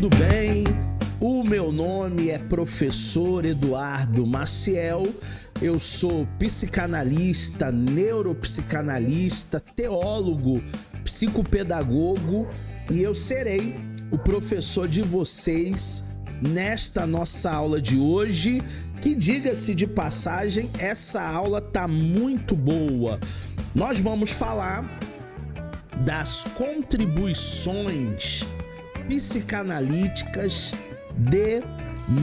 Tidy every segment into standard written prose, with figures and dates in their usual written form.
muito bem? O meu nome é professor Eduardo Maciel, eu sou psicanalista, neuropsicanalista, teólogo, psicopedagogo e eu serei o professor de vocês nesta nossa aula de hoje, que, diga-se de passagem, essa aula tá muito boa. Nós vamos falar das contribuições psicanalíticas de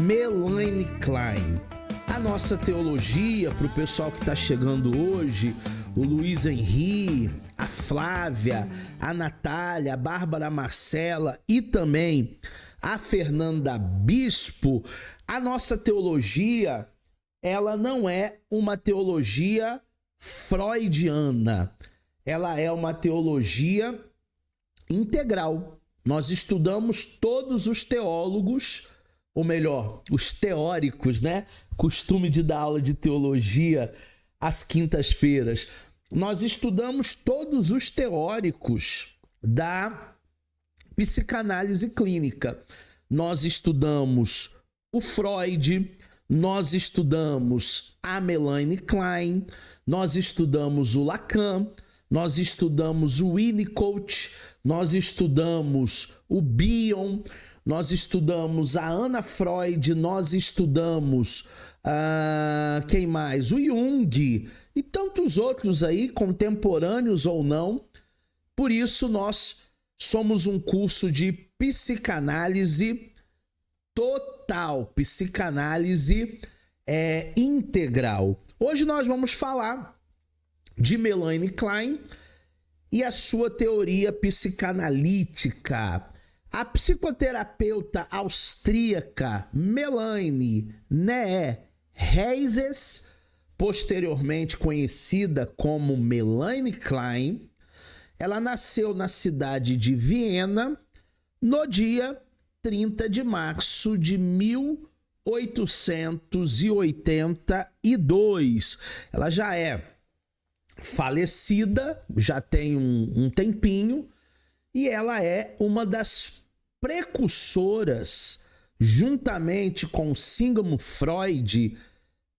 Melanie Klein. A nossa teologia, para o pessoal que está chegando hoje, o Luiz Henri, a Flávia, a Natália, a Bárbara Marcela e também a Fernanda Bispo, a nossa teologia, ela não é uma teologia freudiana, ela é uma teologia integral. Nós estudamos todos os teólogos, ou melhor, os teóricos, né? Costume de dar aula de teologia às quintas-feiras. Nós estudamos todos os teóricos da psicanálise clínica. Nós estudamos o Freud, nós estudamos a Melanie Klein, nós estudamos o Lacan, nós estudamos o Winnicott, nós estudamos o Bion, nós estudamos a Anna Freud, nós estudamos quem mais? O Jung e tantos outros aí, contemporâneos ou não. Por isso nós somos um curso de psicanálise total, psicanálise integral. Hoje nós vamos falar de Melanie Klein e a sua teoria psicanalítica. A psicoterapeuta austríaca Melanie Heises, posteriormente conhecida como Melanie Klein, ela nasceu na cidade de Viena no dia 30 de março de 1882. Ela já é falecida, já tem um tempinho, e ela é uma das precursoras, juntamente com Sigmund Freud,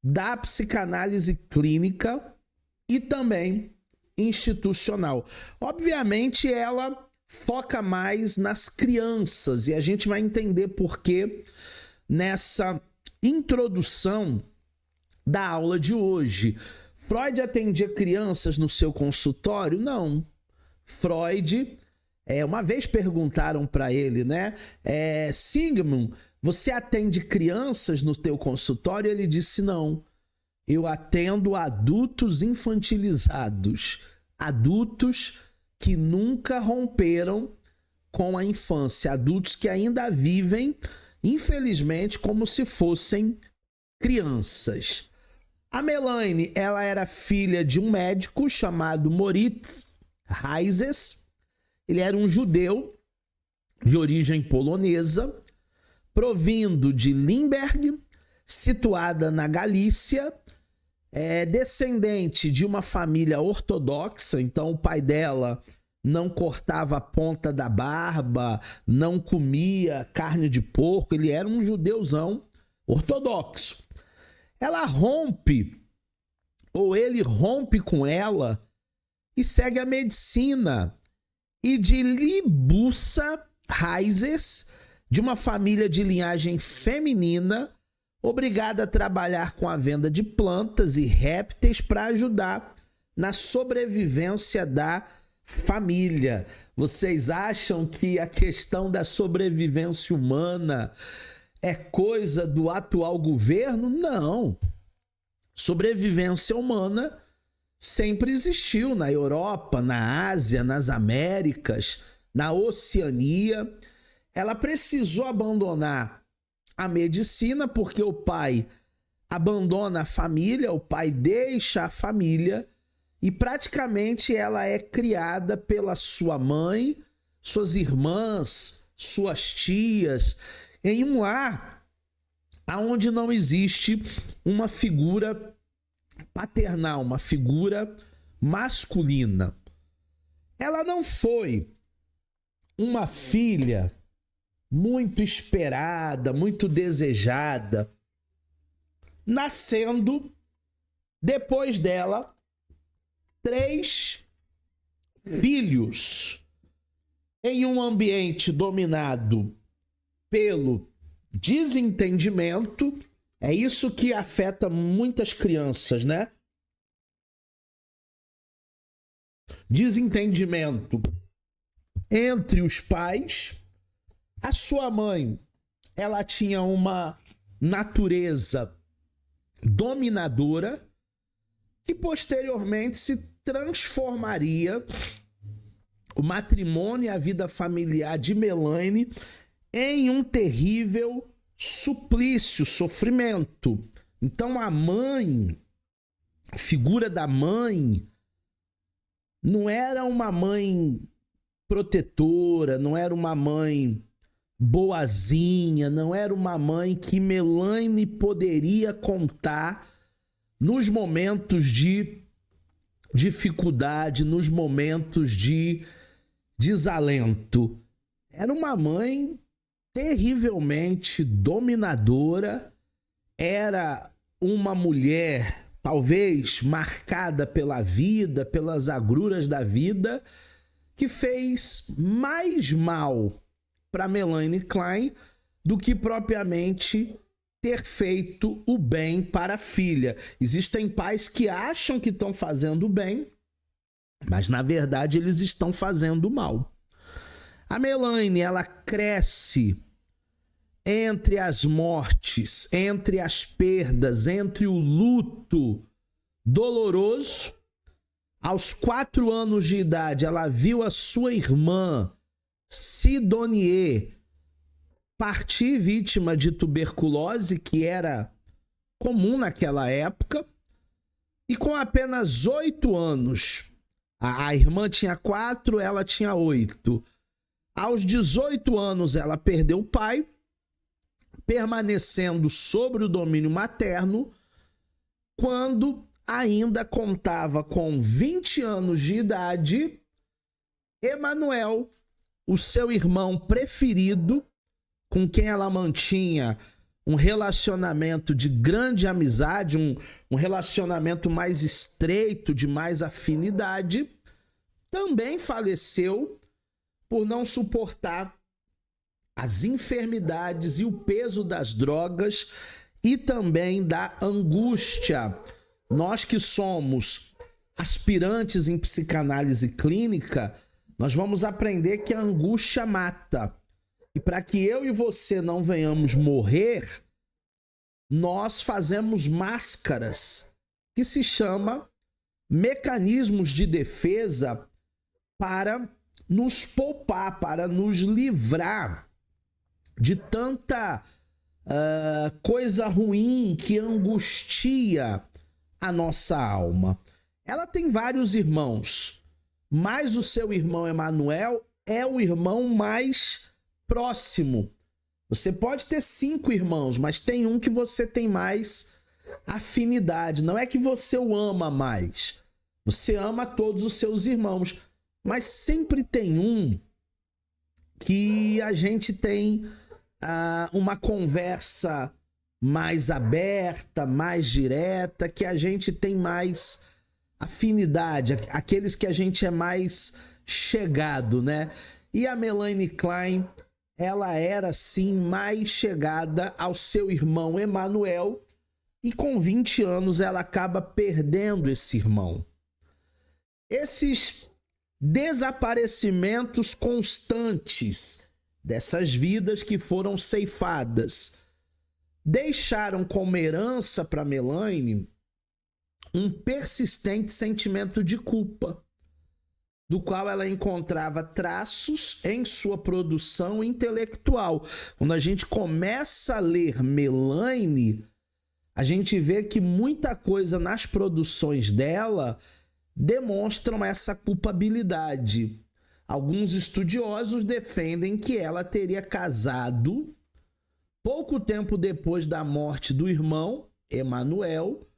da psicanálise clínica e também institucional. Obviamente, ela foca mais nas crianças, e a gente vai entender por que nessa introdução da aula de hoje. Freud atendia crianças no seu consultório? Não. Freud, uma vez perguntaram para ele, né? Sigmund, você atende crianças no teu consultório? Ele disse, não. Eu atendo adultos infantilizados, adultos que nunca romperam com a infância, adultos que ainda vivem, infelizmente, como se fossem crianças. A Melanie, ela era filha de um médico chamado Moritz Heises. Ele era um judeu de origem polonesa, provindo de Limberg, situada na Galícia, descendente de uma família ortodoxa. Então o pai dela não cortava a ponta da barba, não comia carne de porco, ele era um judeuzão ortodoxo. Ela rompe, ou ele rompe com ela e segue a medicina. E de Libussa Heises, de uma família de linhagem feminina, obrigada a trabalhar com a venda de plantas e répteis para ajudar na sobrevivência da família. Vocês acham que a questão da sobrevivência humana é coisa do atual governo? Não. Sobrevivência humana sempre existiu na Europa, na Ásia, nas Américas, na Oceania. Ela precisou abandonar a medicina porque o pai abandona a família, o pai deixa a família e praticamente ela é criada pela sua mãe, suas irmãs, suas tias, em um lar onde não existe uma figura paternal, uma figura masculina. Ela não foi uma filha muito esperada, muito desejada, nascendo depois dela 3 filhos em um ambiente dominado pelo desentendimento. É isso que afeta muitas crianças, né? Desentendimento entre os pais. A sua mãe, ela tinha uma natureza dominadora que posteriormente se transformaria o matrimônio e a vida familiar de Melaine em um terrível suplício, sofrimento. Então a mãe, a figura da mãe, não era uma mãe protetora, não era uma mãe boazinha, não era uma mãe que Melaine poderia contar nos momentos de dificuldade, nos momentos de desalento. Era uma mãe terrivelmente dominadora, era uma mulher talvez marcada pela vida, pelas agruras da vida, que fez mais mal para Melanie Klein do que propriamente ter feito o bem para a filha. Existem pais que acham que estão fazendo bem, mas na verdade eles estão fazendo mal. A Melaine, ela cresce entre as mortes, entre as perdas, entre o luto doloroso. Aos 4 anos de idade, ela viu a sua irmã, Sidonie, partir vítima de tuberculose, que era comum naquela época. E com apenas 8 anos, a irmã tinha 4, ela tinha 8. Aos 18 anos, ela perdeu o pai, permanecendo sobre o domínio materno, quando ainda contava com 20 anos de idade, Emanuel, o seu irmão preferido, com quem ela mantinha um relacionamento de grande amizade, um relacionamento mais estreito, de mais afinidade, também faleceu por não suportar as enfermidades e o peso das drogas e também da angústia. Nós que somos aspirantes em psicanálise clínica, nós vamos aprender que a angústia mata. E para que eu e você não venhamos morrer, nós fazemos máscaras que se chama mecanismos de defesa para nos poupar, para nos livrar de tanta coisa ruim que angustia a nossa alma. Ela tem vários irmãos, mas o seu irmão Emanuel é o irmão mais próximo. Você pode ter 5 irmãos, mas tem um que você tem mais afinidade. Não é que você o ama mais. Você ama todos os seus irmãos, mas sempre tem um que a gente tem uma conversa mais aberta, mais direta, que a gente tem mais afinidade, aqueles que a gente é mais chegado, né? E a Melanie Klein, ela era sim mais chegada ao seu irmão Emanuel, e com 20 anos ela acaba perdendo esse irmão. Esses desaparecimentos constantes dessas vidas que foram ceifadas deixaram como herança para Melanie um persistente sentimento de culpa, do qual ela encontrava traços em sua produção intelectual. Quando a gente começa a ler Melanie, a gente vê que muita coisa nas produções dela demonstram essa culpabilidade. Alguns estudiosos defendem que ela teria casado pouco tempo depois da morte do irmão, Emanuel,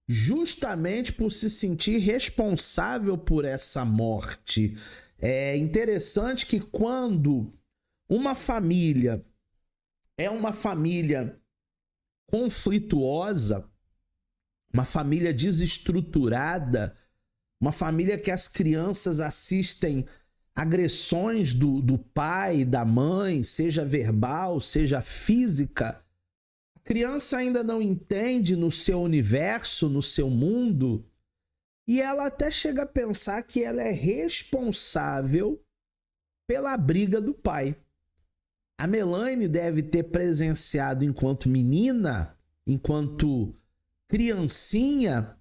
justamente por se sentir responsável por essa morte. É interessante que quando uma família é uma família conflituosa, uma família desestruturada, uma família que as crianças assistem agressões do pai, da mãe, seja verbal, seja física, a criança ainda não entende no seu universo, no seu mundo, e ela até chega a pensar que ela é responsável pela briga do pai. A Melaine deve ter presenciado enquanto menina, enquanto criancinha,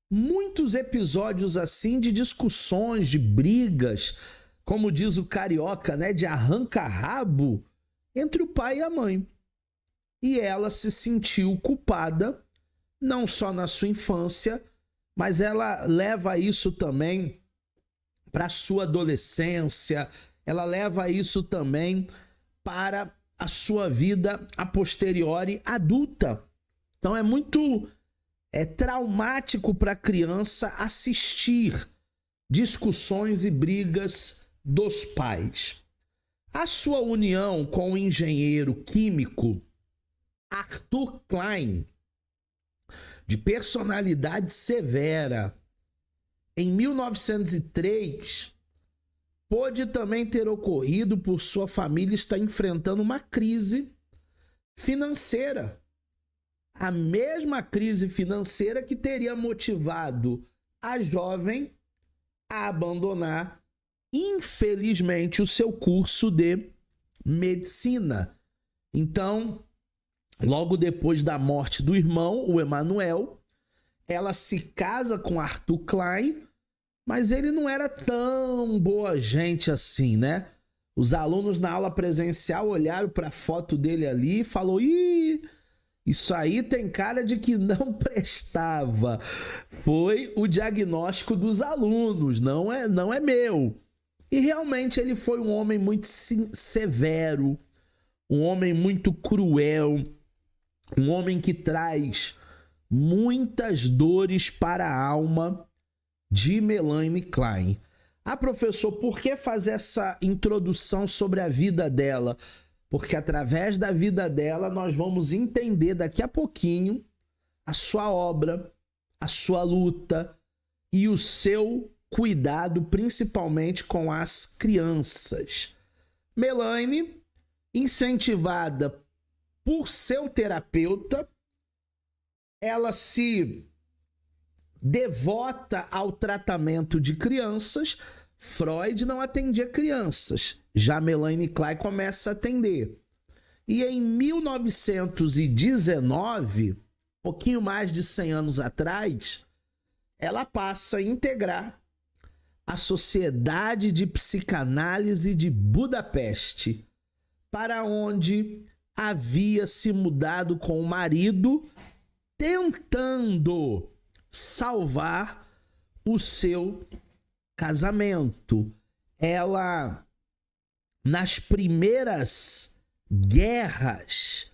muitos episódios assim de discussões, de brigas, como diz o carioca, né, de arranca-rabo entre o pai e a mãe. E ela se sentiu culpada, não só na sua infância, mas ela leva isso também para a sua adolescência, ela leva isso também para a sua vida a posteriori adulta. Então é muito traumático para a criança assistir discussões e brigas dos pais. A sua união com o engenheiro químico Arthur Klein, de personalidade severa, em 1903, pode também ter ocorrido por sua família estar enfrentando uma crise financeira. A mesma crise financeira que teria motivado a jovem a abandonar, infelizmente, o seu curso de medicina. Então, logo depois da morte do irmão, o Emanuel, ela se casa com Arthur Klein, mas ele não era tão boa gente assim, né? Os alunos na aula presencial olharam para a foto dele ali e falaram: ih, isso aí tem cara de que não prestava. Foi o diagnóstico dos alunos, não é meu. E realmente ele foi um homem muito severo, um homem muito cruel, um homem que traz muitas dores para a alma de Melaine Klein. Ah, professor, por que fazer essa introdução sobre a vida dela? Porque através da vida dela nós vamos entender daqui a pouquinho a sua obra, a sua luta e o seu cuidado, principalmente com as crianças. Melaine, incentivada por seu terapeuta, ela se devota ao tratamento de crianças. Freud não atendia crianças, já Melaine Klein começa a atender. E em 1919, pouquinho mais de 100 anos atrás, ela passa a integrar a Sociedade de Psicanálise de Budapeste, para onde havia se mudado com o marido, tentando salvar o seu casamento. Ela, nas primeiras guerras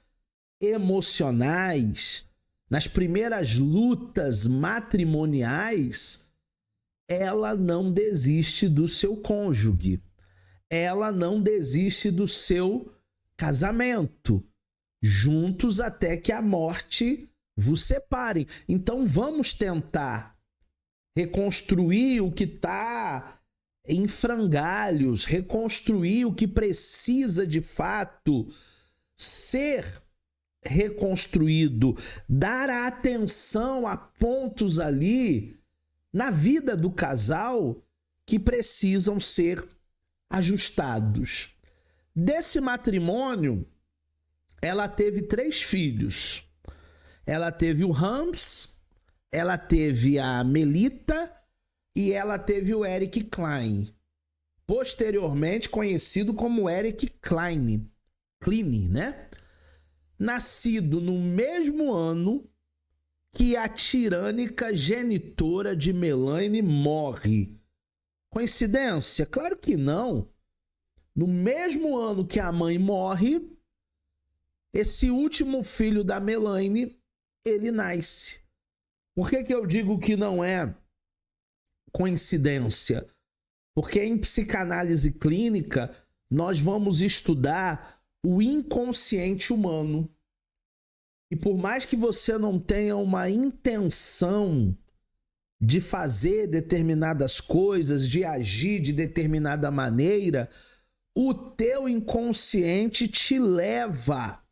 emocionais, nas primeiras lutas matrimoniais, ela não desiste do seu cônjuge, ela não desiste do seu casamento, juntos até que a morte vos separe. Então vamos tentar reconstruir o que está em frangalhos, reconstruir o que precisa de fato ser reconstruído, dar atenção a pontos ali na vida do casal que precisam ser ajustados. Desse matrimônio, ela teve 3 filhos. Ela teve o Hans, ela teve a Melita e ela teve o Eric Klein, posteriormente conhecido como Eric Klein, né? Nascido no mesmo ano que a tirânica genitora de Melaine morre. Coincidência? Claro que não. No mesmo ano que a mãe morre, esse último filho da Melaine, ele nasce. Por que eu digo que não é coincidência? Porque em psicanálise clínica nós vamos estudar o inconsciente humano. E por mais que você não tenha uma intenção de fazer determinadas coisas, de agir de determinada maneira, o teu inconsciente te leva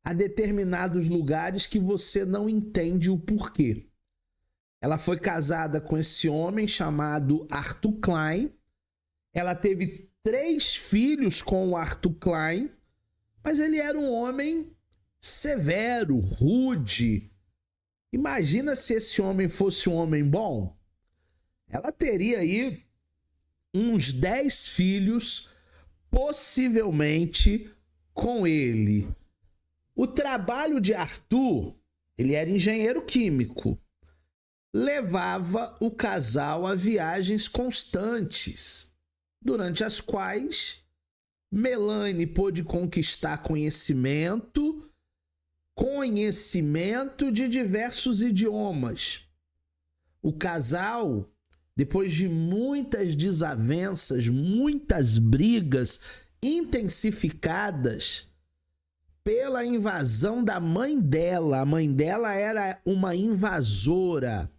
a determinados lugares que você não entende o porquê. Ela foi casada com esse homem chamado Arthur Klein. Ela teve 3 filhos com o Arthur Klein, mas ele era um homem severo, rude. Imagina se esse homem fosse um homem bom. Ela teria aí uns 10 filhos, possivelmente com ele. O trabalho de Arthur, ele era engenheiro químico, levava o casal a viagens constantes, durante as quais Melanie pôde conquistar conhecimento de diversos idiomas. O casal, depois de muitas desavenças, muitas brigas intensificadas pela invasão da mãe dela, a mãe dela era uma invasora,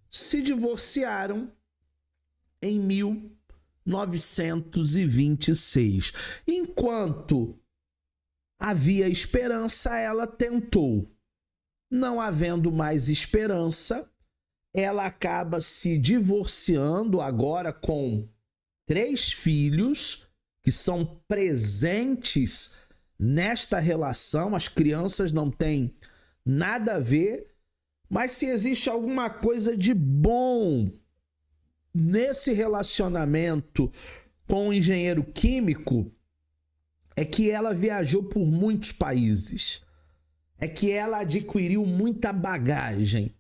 se divorciaram em 1926. Enquanto havia esperança, ela tentou. Não havendo mais esperança, ela acaba se divorciando agora com 3 filhos que são presentes nesta relação. As crianças não têm nada a ver, mas se existe alguma coisa de bom nesse relacionamento com o engenheiro químico, é que ela viajou por muitos países, é que ela adquiriu muita bagagem,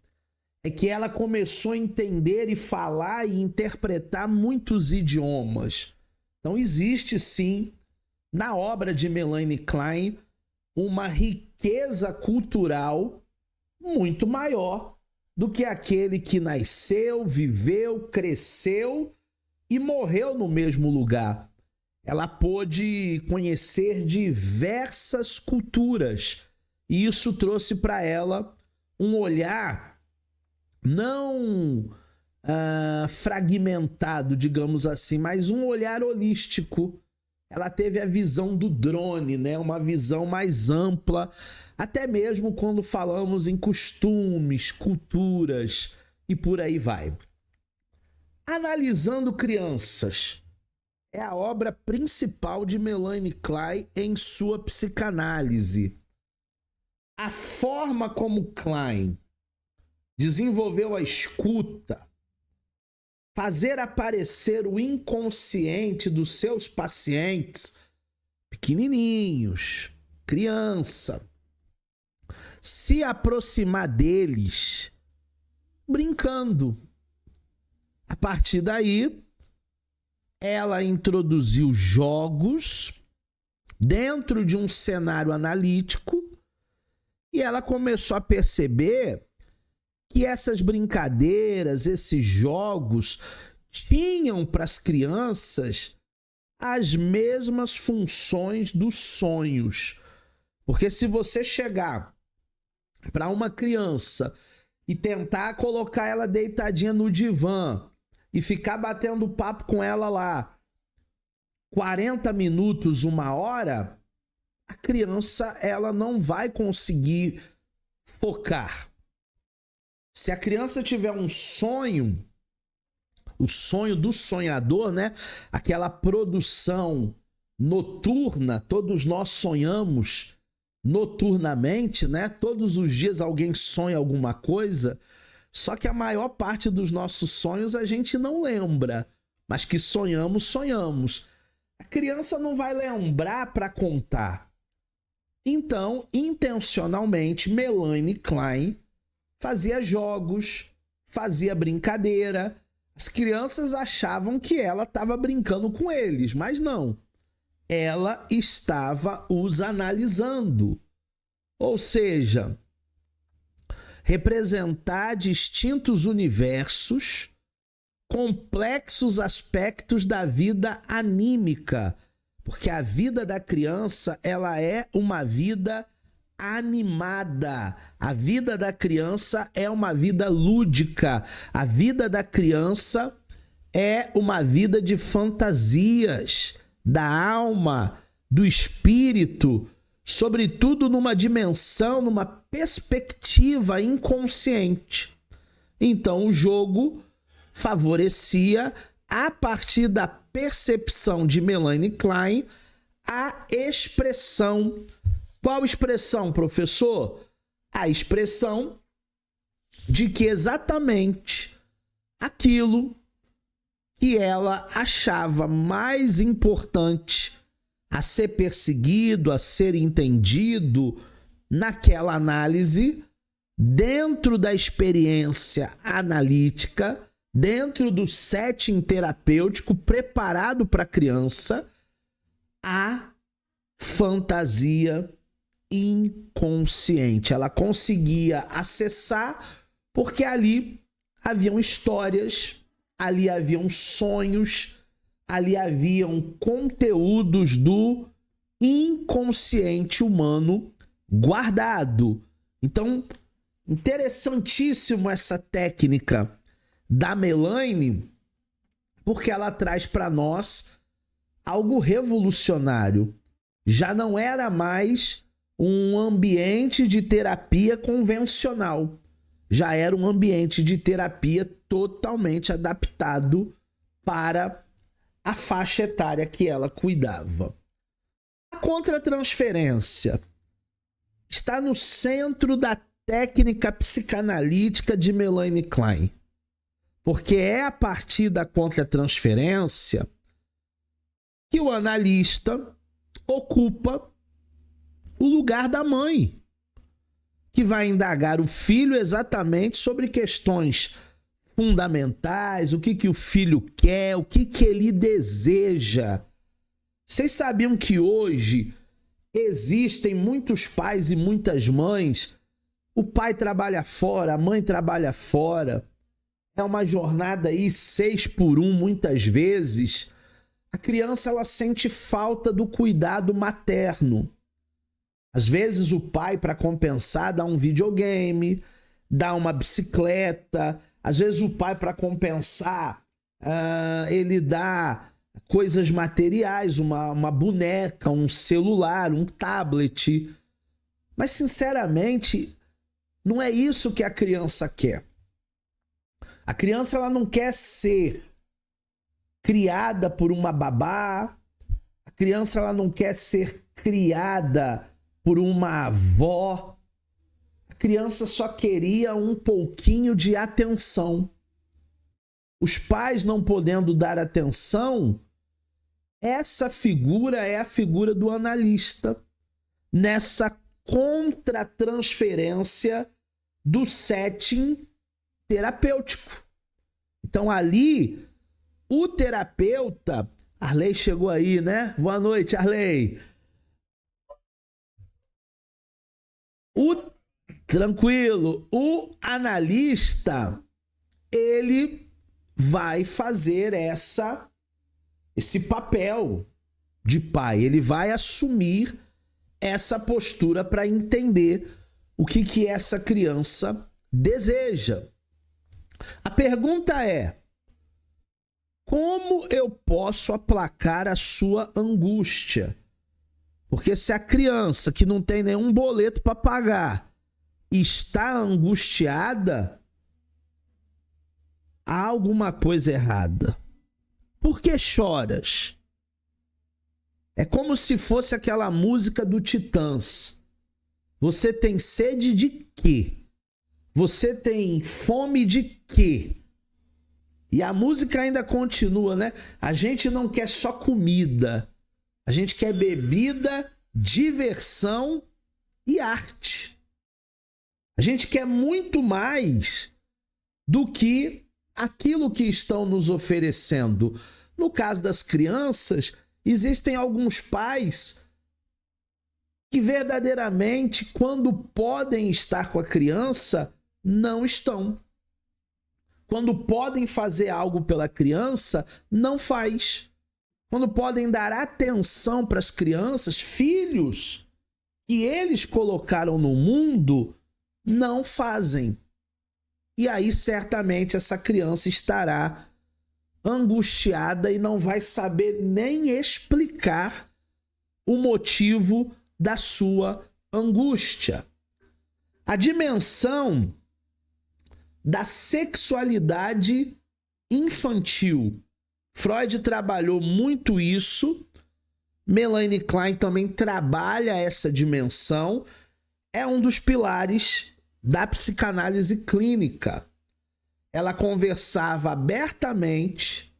é que ela começou a entender e falar e interpretar muitos idiomas. Então existe sim, na obra de Melanie Klein, uma riqueza cultural muito maior do que aquele que nasceu, viveu, cresceu e morreu no mesmo lugar. Ela pôde conhecer diversas culturas e isso trouxe para ela um olhar não fragmentado, digamos assim, mas um olhar holístico. Ela teve a visão do drone, né? Uma visão mais ampla, até mesmo quando falamos em costumes, culturas e por aí vai. Analisando Crianças é a obra principal de Melanie Klein em sua psicanálise. A forma como Klein desenvolveu a escuta, fazer aparecer o inconsciente dos seus pacientes, pequenininhos, criança, se aproximar deles, brincando. A partir daí, ela introduziu jogos dentro de um cenário analítico e ela começou a perceber que essas brincadeiras, esses jogos, tinham para as crianças as mesmas funções dos sonhos. Porque se você chegar para uma criança e tentar colocar ela deitadinha no divã e ficar batendo papo com ela lá 40 minutos, 1 hora, a criança ela não vai conseguir focar. Se a criança tiver um sonho, o sonho do sonhador, né? Aquela produção noturna, todos nós sonhamos noturnamente, né? Todos os dias alguém sonha alguma coisa, só que a maior parte dos nossos sonhos a gente não lembra, mas que sonhamos, sonhamos. A criança não vai lembrar para contar. Então, intencionalmente, Melanie Klein fazia jogos, fazia brincadeira. As crianças achavam que ela estava brincando com eles, mas não. Ela estava os analisando. Ou seja, representar distintos universos, complexos aspectos da vida anímica, Porque a vida da criança, ela é uma vida animada. A vida da criança é uma vida lúdica. A vida da criança é uma vida de fantasias, da alma, do espírito, sobretudo numa dimensão, numa perspectiva inconsciente. Então o jogo favorecia, a partir da percepção de Melanie Klein, a expressão. Qual expressão, professor? A expressão de que exatamente aquilo que ela achava mais importante a ser perseguido, a ser entendido naquela análise, dentro da experiência analítica, dentro do setting terapêutico preparado para a criança, a fantasia inconsciente. Ela conseguia acessar porque ali haviam histórias, ali haviam sonhos, ali haviam conteúdos do inconsciente humano guardado. Então, interessantíssimo essa técnica da Melanie, porque ela traz para nós algo revolucionário. Já não era mais um ambiente de terapia convencional. Já era um ambiente de terapia totalmente adaptado para a faixa etária que ela cuidava. A contratransferência está no centro da técnica psicanalítica de Melanie Klein, porque é a partir da contratransferência que o analista ocupa o lugar da mãe, que vai indagar o filho exatamente sobre questões fundamentais, o que o filho quer, o que ele deseja. Vocês sabiam que hoje existem muitos pais e muitas mães, o pai trabalha fora, a mãe trabalha fora, é uma jornada aí 6x1 muitas vezes. A criança, ela sente falta do cuidado materno. Às vezes o pai, para compensar, dá um videogame, dá uma bicicleta. Às vezes o pai, para compensar, ele dá coisas materiais, uma boneca, um celular, um tablet. Mas, sinceramente, não é isso que a criança quer. A criança, ela não quer ser criada por uma babá. A criança, ela não quer ser criada por uma avó. A criança só queria um pouquinho de atenção. Os pais não podendo dar atenção, essa figura é a figura do analista, nessa contratransferência do setting terapêutico. Então ali, o terapeuta... Arley chegou aí, né? Boa noite, Arley. Tranquilo. O analista, ele vai fazer esse papel de pai. Ele vai assumir essa postura para entender o que essa criança deseja. A pergunta é: como eu posso aplacar a sua angústia? Porque se a criança que não tem nenhum boleto para pagar está angustiada, há alguma coisa errada. Por que choras? É como se fosse aquela música do Titãs. Você tem sede de quê? Você tem fome de quê? E a música ainda continua, né? A gente não quer só comida. A gente quer bebida, diversão e arte. A gente quer muito mais do que aquilo que estão nos oferecendo. No caso das crianças, existem alguns pais que verdadeiramente, quando podem estar com a criança, não estão. Quando podem fazer algo pela criança, não faz. quando podem dar atenção para as crianças, filhos que eles colocaram no mundo, não fazem. E aí, certamente, essa criança estará angustiada e não vai saber nem explicar o motivo da sua angústia. A dimensão da sexualidade infantil. Freud trabalhou muito isso. Melanie Klein também trabalha essa dimensão. É um dos pilares da psicanálise clínica. Ela conversava abertamente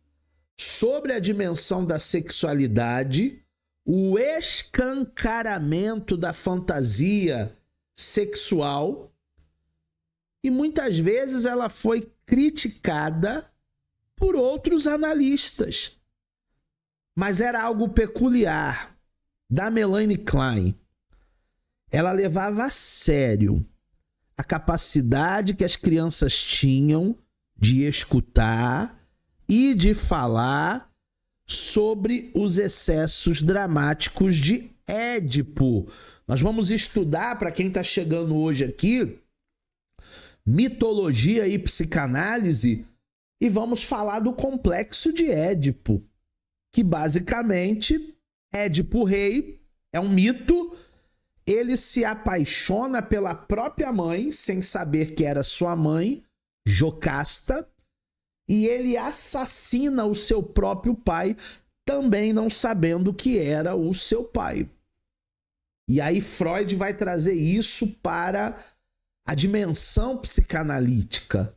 sobre a dimensão da sexualidade, o escancaramento da fantasia sexual, e muitas vezes ela foi criticada por outros analistas. Mas era algo peculiar da Melanie Klein. Ela levava a sério a capacidade que as crianças tinham de escutar e de falar sobre os excessos dramáticos de Édipo. Nós vamos estudar, para quem está chegando hoje aqui, mitologia e psicanálise, e vamos falar do complexo de Édipo, que basicamente Édipo Rei é um mito. Ele se apaixona pela própria mãe, sem saber que era sua mãe, Jocasta, e ele assassina o seu próprio pai, também não sabendo que era o seu pai. E aí Freud vai trazer isso para a dimensão psicanalítica,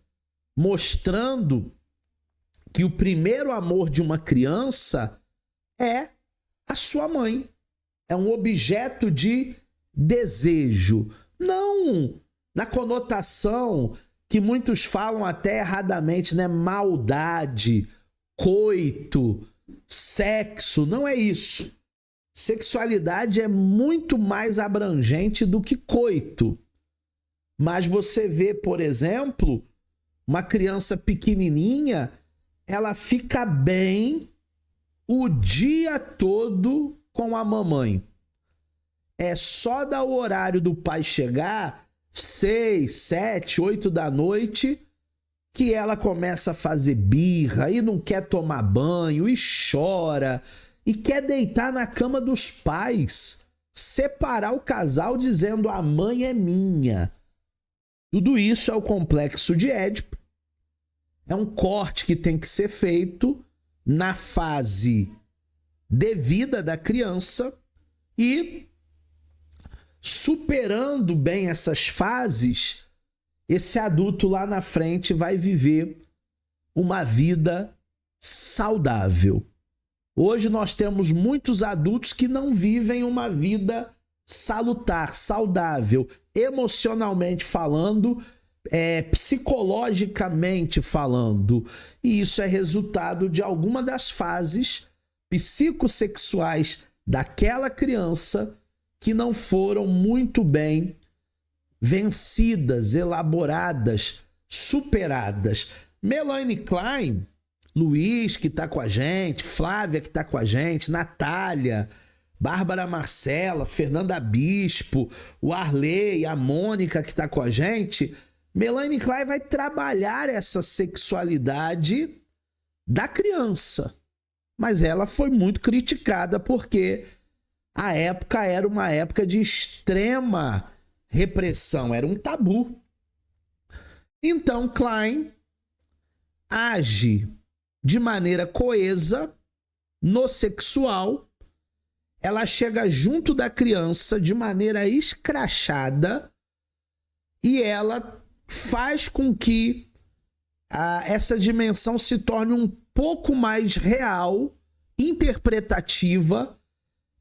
mostrando que o primeiro amor de uma criança é a sua mãe. É um objeto de desejo. Não na conotação que muitos falam até erradamente, né? Maldade, coito, sexo. Não é isso. Sexualidade é muito mais abrangente do que coito. Mas você vê, por exemplo, uma criança pequenininha, ela fica bem o dia todo com a mamãe. É só dar o horário do pai chegar, 6, 7, 8 da noite, que ela começa a fazer birra e não quer tomar banho e chora e quer deitar na cama dos pais, separar o casal dizendo a mãe é minha. Tudo isso é o complexo de Édipo. É um corte que tem que ser feito na fase devida da criança e, superando bem essas fases, esse adulto lá na frente vai viver uma vida saudável. Hoje nós temos muitos adultos que não vivem uma vida salutar, saudável, emocionalmente falando, psicologicamente falando. E isso é resultado de alguma das fases psicossexuais daquela criança que não foram muito bem vencidas, elaboradas, superadas. Melanie Klein, Luiz, que está com a gente, Flávia, que está com a gente, Natália, Bárbara Marcela, Fernanda Bispo, o Arley, a Mônica, que está com a gente, Melanie Klein vai trabalhar essa sexualidade da criança. Mas ela foi muito criticada porque a época era uma época de extrema repressão, era um tabu. Então Klein age de maneira coesa no sexual. Ela chega junto da criança de maneira escrachada e ela faz com que essa dimensão se torne um pouco mais real, interpretativa.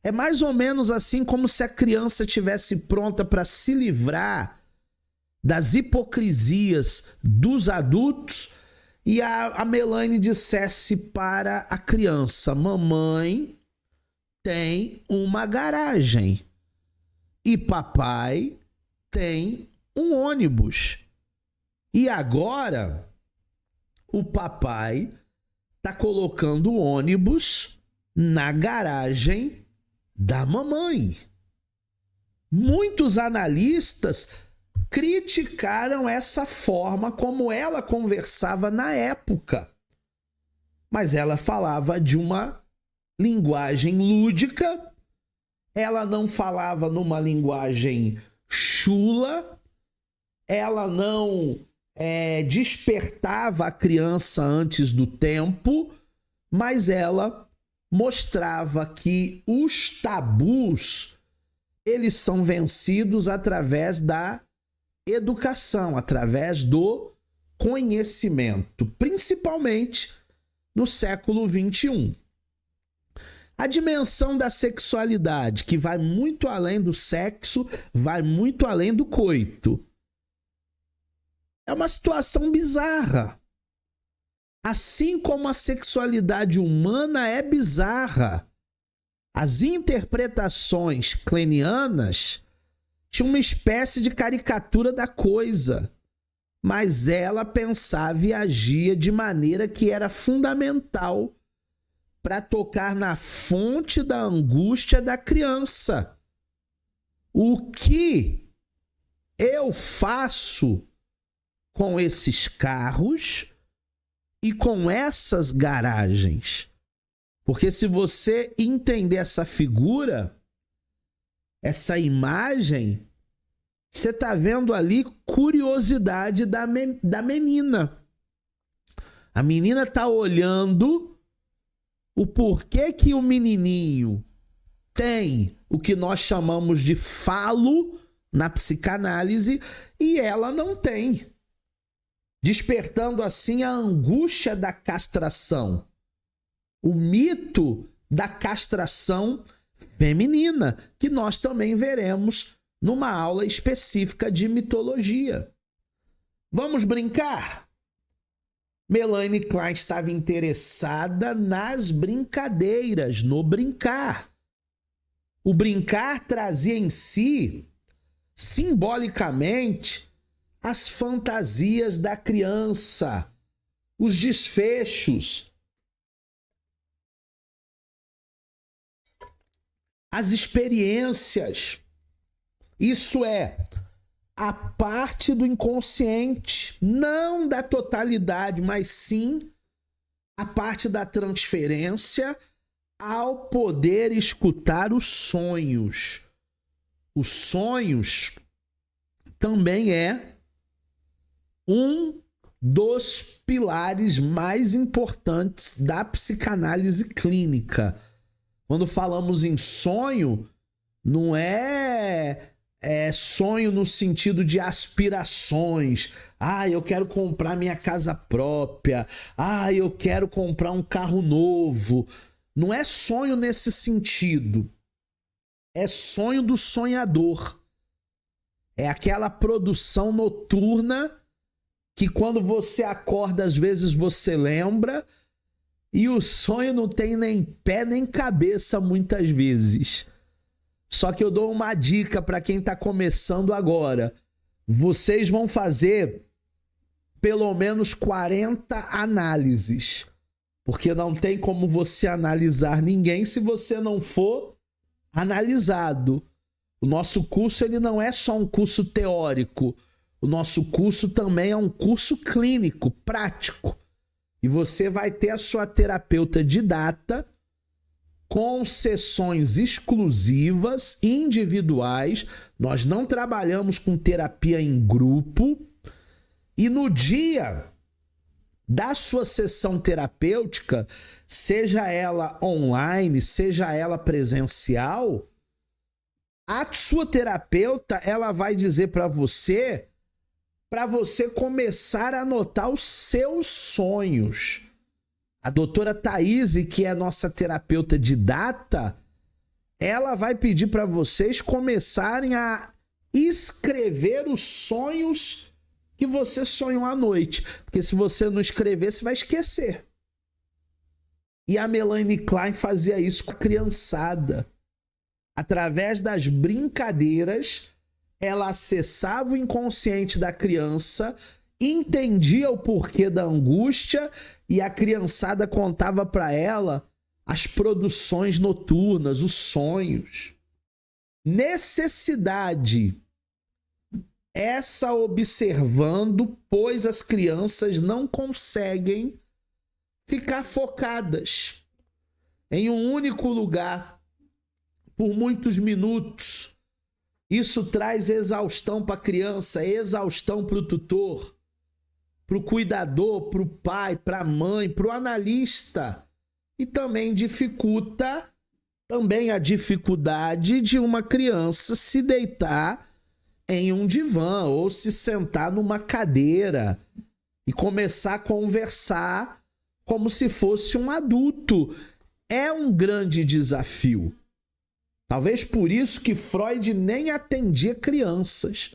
É mais ou menos assim como se a criança estivesse pronta para se livrar das hipocrisias dos adultos e a Melanie dissesse para a criança: mamãe tem uma garagem e papai tem um ônibus. E agora o papai está colocando o ônibus na garagem da mamãe. Muitos analistas criticaram essa forma como ela conversava na época. Mas ela falava de uma linguagem lúdica, ela não falava numa linguagem chula, ela não despertava a criança antes do tempo, mas ela mostrava que os tabus, eles são vencidos através da educação, através do conhecimento, principalmente no século XXI. A dimensão da sexualidade, que vai muito além do sexo, vai muito além do coito. É uma situação bizarra. Assim como a sexualidade humana é bizarra, as interpretações klenianas tinham uma espécie de caricatura da coisa, mas ela pensava e agia de maneira que era fundamental para tocar na fonte da angústia da criança. O que eu faço com esses carros e com essas garagens? Porque se você entender essa figura, essa imagem, você está vendo ali curiosidade da menina. A menina está olhando o porquê que o menininho tem o que nós chamamos de falo na psicanálise e ela não tem. Despertando assim a angústia da castração. O mito da castração feminina, que nós também veremos numa aula específica de mitologia. Vamos brincar? Melanie Klein estava interessada nas brincadeiras, no brincar. O brincar trazia em si, simbolicamente, as fantasias da criança, os desfechos, as experiências. Isso é a parte do inconsciente, não da totalidade, mas sim a parte da transferência ao poder escutar os sonhos. Os sonhos também é um dos pilares mais importantes da psicanálise clínica. Quando falamos em sonho, não é sonho no sentido de aspirações. Eu quero comprar minha casa própria. Eu quero comprar um carro novo. Não é sonho nesse sentido. É sonho do sonhador. É aquela produção noturna que quando você acorda, às vezes você lembra, e o sonho não tem nem pé nem cabeça muitas vezes. Só que eu dou uma dica para quem está começando agora. Vocês vão fazer pelo menos 40 análises. Porque não tem como você analisar ninguém se você não for analisado. O nosso curso ele não é só um curso teórico. O nosso curso também é um curso clínico, prático. E você vai ter a sua terapeuta didata com sessões exclusivas, individuais. Nós não trabalhamos com terapia em grupo. E no dia da sua sessão terapêutica, seja ela online, seja ela presencial, a sua terapeuta ela vai dizer para você começar a anotar os seus sonhos. A doutora Thaís, que é nossa terapeuta didata, ela vai pedir para vocês começarem a escrever os sonhos que você sonhou à noite. Porque se você não escrever, você vai esquecer. E a Melanie Klein fazia isso com a criançada. Através das brincadeiras, ela acessava o inconsciente da criança, entendia o porquê da angústia e a criançada contava para ela as produções noturnas, os sonhos. Necessidade essa observando, pois as crianças não conseguem ficar focadas em um único lugar por muitos minutos. Isso traz exaustão para a criança, exaustão para o tutor, para o cuidador, para o pai, para a mãe, para o analista. E também dificulta a dificuldade de uma criança se deitar em um divã ou se sentar numa cadeira e começar a conversar como se fosse um adulto. É um grande desafio. Talvez por isso que Freud nem atendia crianças.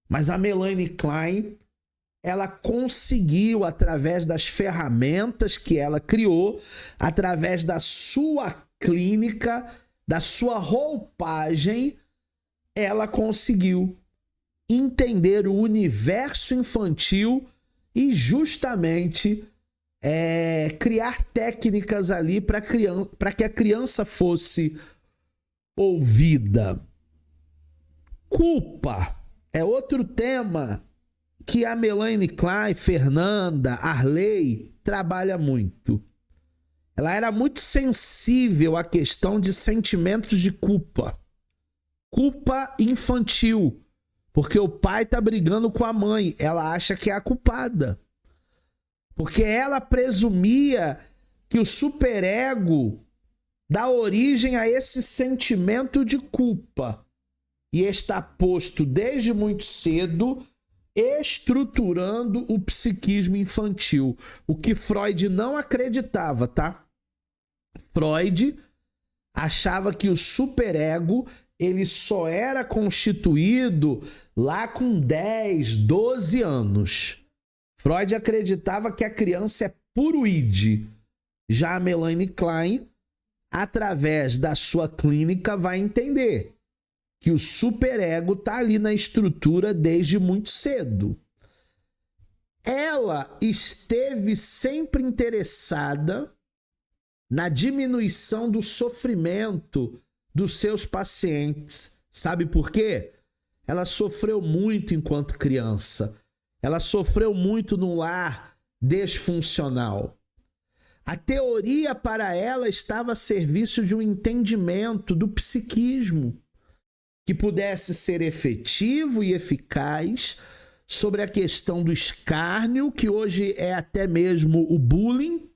Mas a Melanie Klein, ela conseguiu, através das ferramentas que ela criou, através da sua clínica, da sua roupagem, ela conseguiu entender o universo infantil e justamente criar técnicas ali para que a criança fosse ouvida. Culpa é outro tema que a Melanie Klein, Fernanda, Arley trabalha muito. Ela era muito sensível à questão de sentimentos de culpa. Culpa infantil, porque o pai está brigando com a mãe, ela acha que é a culpada. Porque ela presumia que o superego dá origem a esse sentimento de culpa e está posto desde muito cedo, estruturando o psiquismo infantil, o que Freud não acreditava, tá? Freud achava que o superego ele só era constituído lá com 10, 12 anos. Freud acreditava que a criança é puro id. Já a Melanie Klein, através da sua clínica, vai entender que o superego está ali na estrutura desde muito cedo. Ela esteve sempre interessada na diminuição do sofrimento dos seus pacientes. Sabe por quê? Ela sofreu muito enquanto criança. Ela sofreu muito num lar disfuncional. A teoria para ela estava a serviço de um entendimento do psiquismo que pudesse ser efetivo e eficaz sobre a questão do escárnio, que hoje é até mesmo o bullying,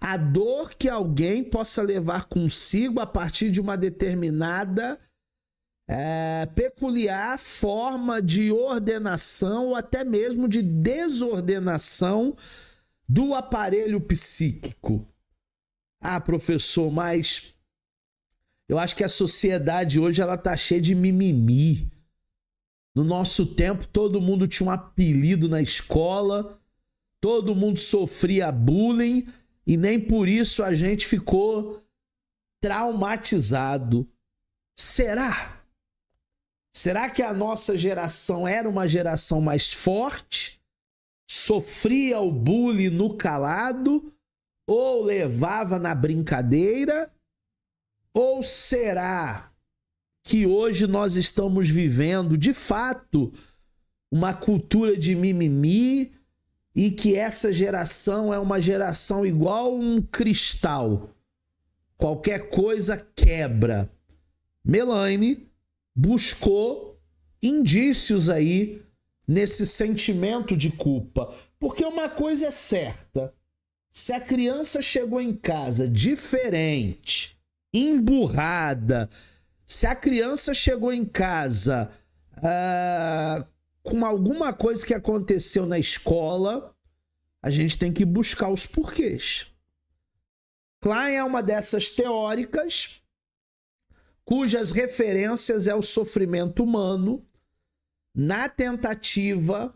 a dor que alguém possa levar consigo a partir de uma determinada peculiar forma de ordenação ou até mesmo de desordenação do aparelho psíquico. Ah, professor, mas eu acho que a sociedade hoje ela tá cheia de mimimi. No nosso tempo, todo mundo tinha um apelido na escola, todo mundo sofria bullying e nem por isso a gente ficou traumatizado. Será? Será que a nossa geração era uma geração mais forte? Sofria o bullying no calado? Ou levava na brincadeira? Ou será que hoje nós estamos vivendo, de fato, uma cultura de mimimi e que essa geração é uma geração igual um cristal? Qualquer coisa quebra. Melanie buscou indícios aí nesse sentimento de culpa. Porque uma coisa é certa, se a criança chegou em casa diferente, emburrada, se a criança chegou em casa com alguma coisa que aconteceu na escola, a gente tem que buscar os porquês. Klein é uma dessas teóricas cujas referências é o sofrimento humano na tentativa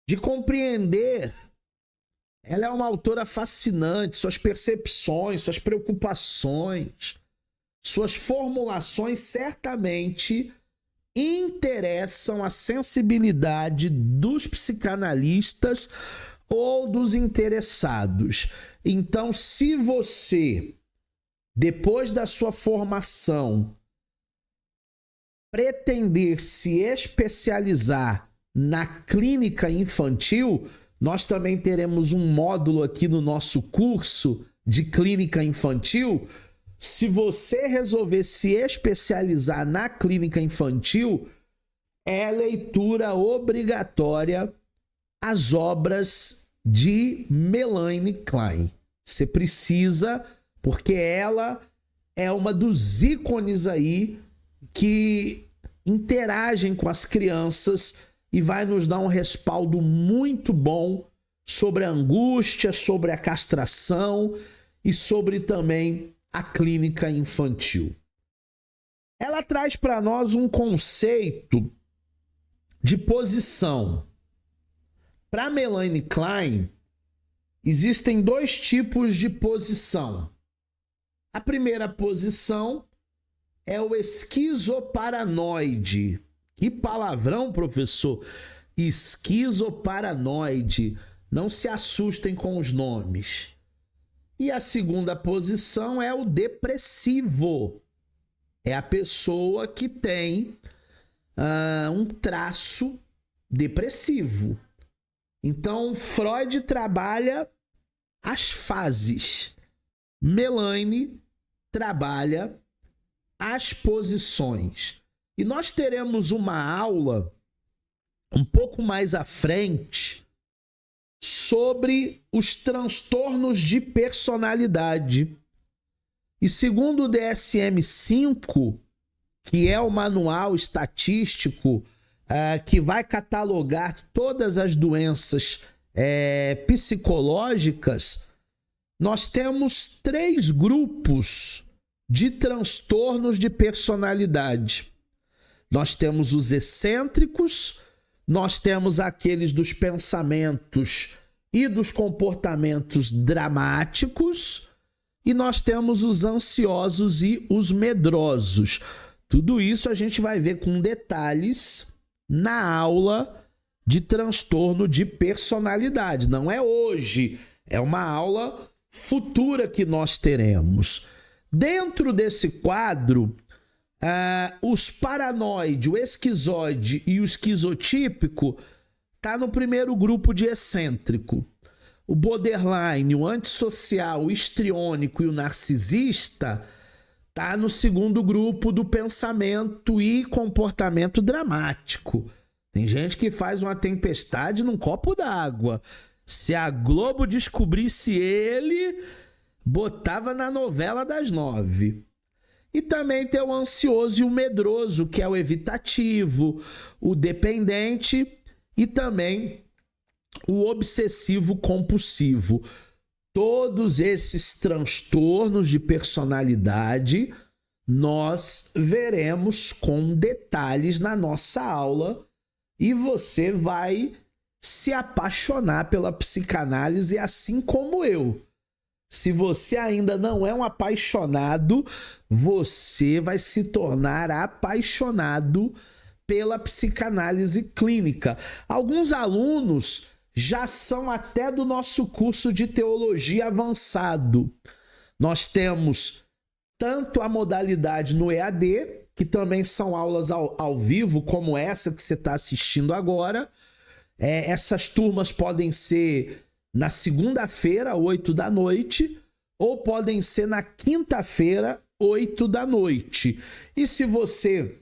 de compreender. Ela é uma autora fascinante, suas percepções, suas preocupações, suas formulações certamente interessam a sensibilidade dos psicanalistas ou dos interessados. Então, se você, depois da sua formação, pretender se especializar na clínica infantil, nós também teremos um módulo aqui no nosso curso de clínica infantil. Se você resolver se especializar na clínica infantil, é leitura obrigatória as obras de Melanie Klein. Você precisa, porque ela é uma dos ícones aí que interagem com as crianças e vai nos dar um respaldo muito bom sobre a angústia, sobre a castração e sobre também a clínica infantil. Ela traz para nós um conceito de posição. Para Melanie Klein, existem dois tipos de posição. A primeira posição é o esquizoparanoide. Que palavrão, professor! Esquizoparanoide. Não se assustem com os nomes. E a segunda posição é o depressivo. É a pessoa que tem um traço depressivo. Então, Freud trabalha as fases. Melanie trabalha as posições. E nós teremos uma aula um pouco mais à frente sobre os transtornos de personalidade. E segundo o DSM-5, que é o manual estatístico que vai catalogar todas as doenças psicológicas, nós temos 3 grupos de transtornos de personalidade. Nós temos os excêntricos, nós temos aqueles dos pensamentos e dos comportamentos dramáticos, e nós temos os ansiosos e os medrosos. Tudo isso a gente vai ver com detalhes na aula de transtorno de personalidade. Não é hoje, é uma aula futura que nós teremos. Dentro desse quadro, os paranoide, o esquizoide e o esquizotípico tá no primeiro grupo de excêntrico. O borderline, o antissocial, o histriônico e o narcisista tá no segundo grupo do pensamento e comportamento dramático. Tem gente que faz uma tempestade num copo d'água. Se a Globo descobrisse ele, botava na novela das 9. E também tem o ansioso e o medroso, que é o evitativo, o dependente e também o obsessivo compulsivo. Todos esses transtornos de personalidade nós veremos com detalhes na nossa aula e você vai se apaixonar pela psicanálise assim como eu. Se você ainda não é um apaixonado, você vai se tornar apaixonado pela psicanálise clínica. Alguns alunos já são até do nosso curso de teologia avançado. Nós temos tanto a modalidade no EAD, que também são aulas ao vivo, como essa que você está assistindo agora. Essas turmas podem ser na segunda-feira, 8 da noite, ou podem ser na quinta-feira, 8 da noite. E se você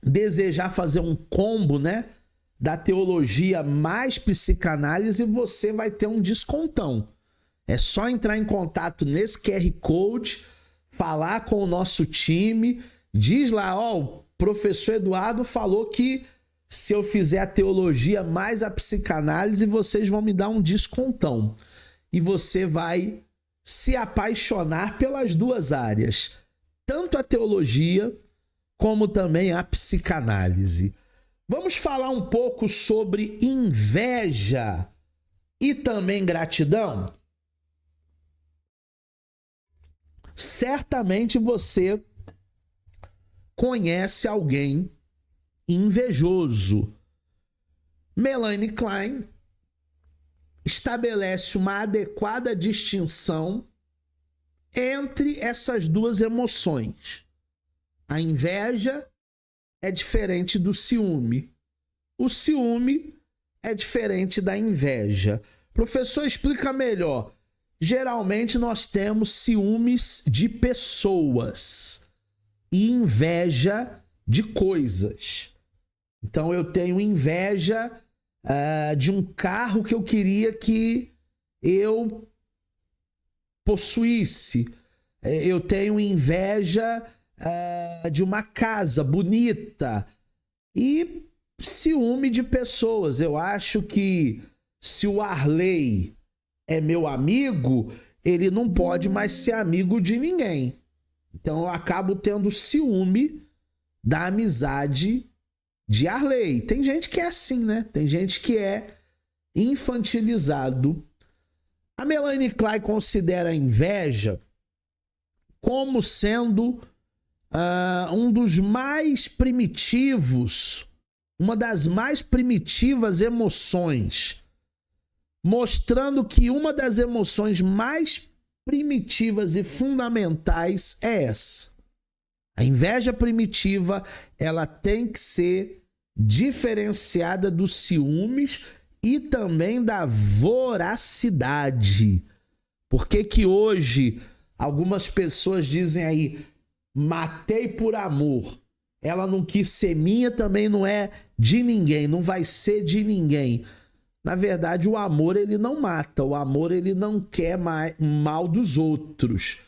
desejar fazer um combo, né, da teologia mais psicanálise, você vai ter um descontão. É só entrar em contato nesse QR Code, falar com o nosso time, diz lá, o professor Eduardo falou que se eu fizer a teologia mais a psicanálise, vocês vão me dar um descontão. E você vai se apaixonar pelas duas áreas, tanto a teologia como também a psicanálise. Vamos falar um pouco sobre inveja e também gratidão? Certamente você conhece alguém invejoso. Melanie Klein estabelece uma adequada distinção entre essas duas emoções. A inveja é diferente do ciúme. O ciúme é diferente da inveja. Professor, explica melhor. Geralmente nós temos ciúmes de pessoas e inveja de coisas. Então eu tenho inveja de um carro que eu queria que eu possuísse. Eu tenho inveja de uma casa bonita e ciúme de pessoas. Eu acho que se o Arley é meu amigo, ele não pode mais ser amigo de ninguém. Então eu acabo tendo ciúme da amizade de Arley. Tem gente que é assim, né? Tem gente que é infantilizado. A Melanie Klein considera a inveja como sendo um dos mais primitivos, uma das mais primitivas emoções, mostrando que uma das emoções mais primitivas e fundamentais é essa. A inveja primitiva, ela tem que ser diferenciada dos ciúmes e também da voracidade. Por que hoje algumas pessoas dizem aí, matei por amor? Ela não quis ser minha, também não é de ninguém, não vai ser de ninguém. Na verdade, o amor ele não mata, o amor ele não quer mal dos outros.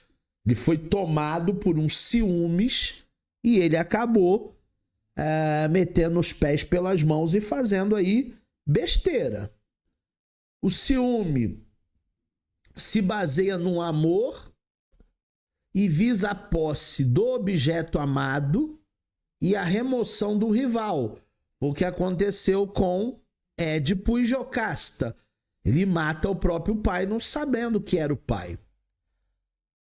Ele foi tomado por um ciúmes e ele acabou metendo os pés pelas mãos e fazendo aí besteira. O ciúme se baseia no amor e visa a posse do objeto amado e a remoção do rival. O que aconteceu com Édipo e Jocasta. Ele mata o próprio pai não sabendo que era o pai.